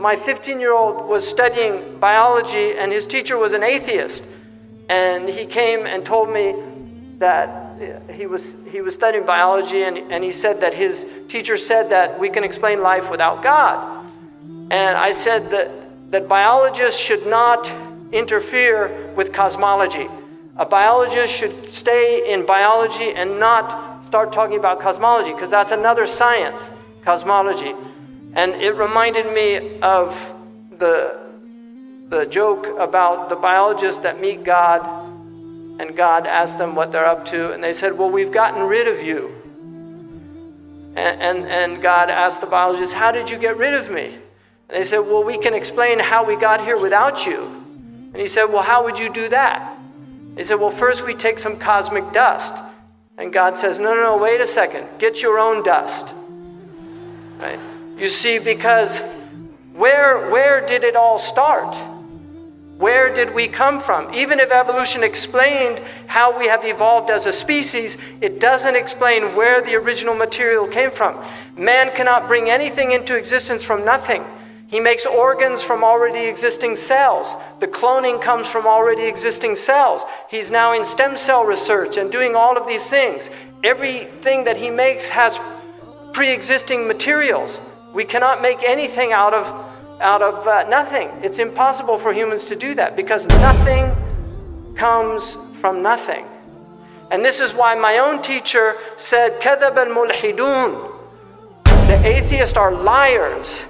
my 15-year-old was studying biology and his teacher was an atheist. And he came and told me that he was studying biology, and he said that his teacher said that we can explain life without God. And I said that biologists should not interfere with cosmology. A biologist should stay in biology and not start talking about cosmology, because that's another science, cosmology. And it reminded me of the joke about the biologists that meet God, and God asked them what they're up to, and they said, well, we've gotten rid of you. And God asked the biologists, how did you get rid of me? And they said, well, we can explain how we got here without you. And he said, well, how would you do that? They said, well, first we take some cosmic dust. And God says, no, wait a second, get your own dust. Right? You see, because where did it all start? Where did we come from? Even if evolution explained how we have evolved as a species, it doesn't explain where the original material came from. Man cannot bring anything into existence from nothing. He makes organs from already existing cells. The cloning comes from already existing cells. He's now in stem cell research and doing all of these things. Everything that he makes has pre-existing materials. We cannot make anything out of nothing. It's impossible for humans to do that, because nothing comes from nothing. And this is why my own teacher said, كَذَبَ الْمُلْحِدُونَ. The atheists are liars.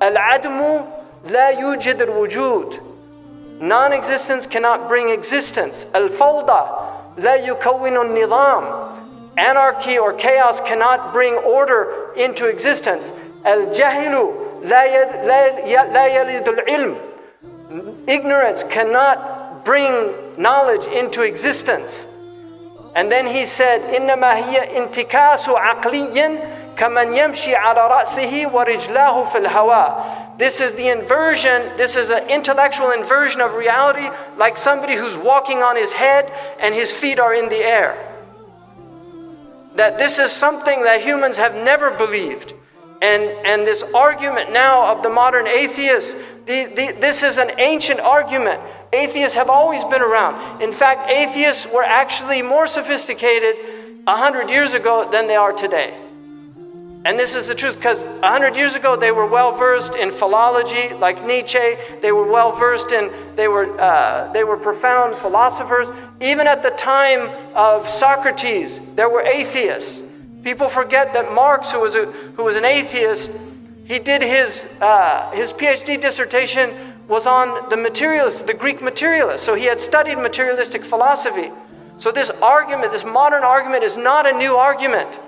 الْعَدْمُ لَا يُوجِدُ الْوُجُودِ. Non-existence cannot bring existence. الْفَوْضَى لَا يُكَوِّنُ النِّظَامِ. Anarchy or chaos cannot bring order into existence. الْجَهِلُ لا يلد العلم. Ignorance cannot bring knowledge into existence. And then he said, إنما هي انتكاس عقلي كمن يمشي على رأسه ورجلاه في الهواء. This is the inversion, this is an intellectual inversion of reality, like somebody who's walking on his head and his feet are in the air. That this is something that humans have never believed. And this argument now of the modern atheists, this is an ancient argument. Atheists have always been around. In fact, atheists were actually more sophisticated 100 years ago than they are today. And this is the truth, because 100 years ago they were well versed in philology, like Nietzsche. They were well versed in, they were profound philosophers. Even at the time of Socrates, there were atheists. People forget that Marx, who was an atheist, he did his PhD dissertation was on the materialists, the Greek materialists. So he had studied materialistic philosophy. So this argument, this modern argument, is not a new argument.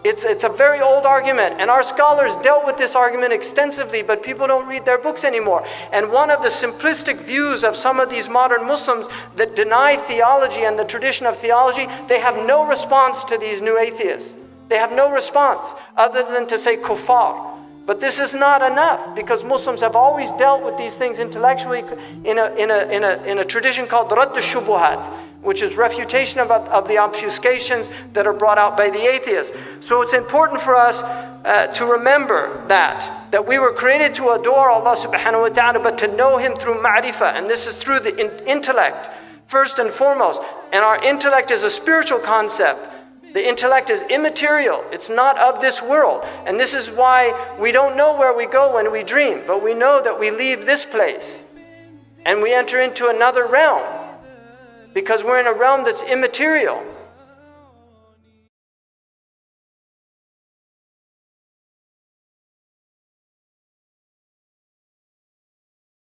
It's a very old argument, and our scholars dealt with this argument extensively, but people don't read their books anymore. And one of the simplistic views of some of these modern Muslims that deny theology and the tradition of theology, they have no response to these new atheists. They have no response other than to say kuffar. But this is not enough, because Muslims have always dealt with these things intellectually in a tradition called Radd al-Shubuhat, which is refutation of the obfuscations that are brought out by the atheists. So it's important for us to remember that we were created to adore Allah subhanahu wa ta'ala, but to know Him through ma'rifah, and this is through the intellect, first and foremost. And our intellect is a spiritual concept. The intellect is immaterial. It's not of this world. And this is why we don't know where we go when we dream, but we know that we leave this place and we enter into another realm, because we're in a realm that's immaterial.